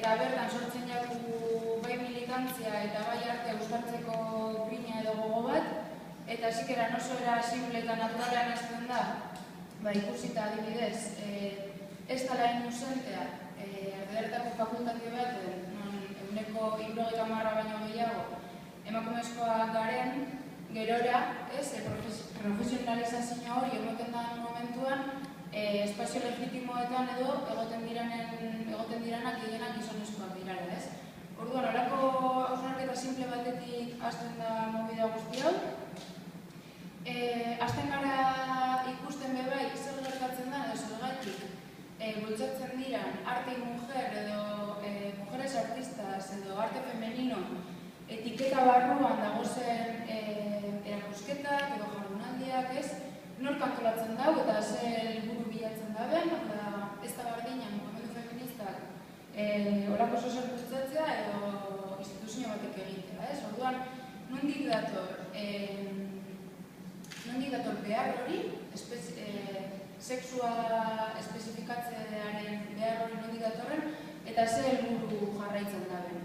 eta bertan sortzen jaku bai militantzia eta bai arte uztartzeko grina edo gogo bat, eta zikeran oso era simple eta naturalean ezten da, ikusita adibidez, ez dala inusentea, erdederetako fakultatio bat, eguneko 70 baino gehiago, emakumezkoak garen, gerora, profesionalizazio hori egoten da momentuan, espazio legitimoetan edo egoten diranak gehienak gizonezkoak dirala, ez? Orduan, horako hausnarketa simple batetik hasten da movida guzti hau. Hasten gara ikusten bebai zer gertatzen da edo zergatik bultzatzen diran arte y mujer edo mujeres artistas edo arte femenino etiketa barruan dagozen erakusketak edo jardunaldiak, ez? Nork antolatzen dau eta ze helburu bilatzen daben, ez da berdina mugimendu feministak horako sozial bultzatzea edo instituzio batek egitea, ez? Orduan, nondik dator behar hori, sexua espezifikatzearen behar hori nondik datorren, eta ze helburu jarraitzen daben.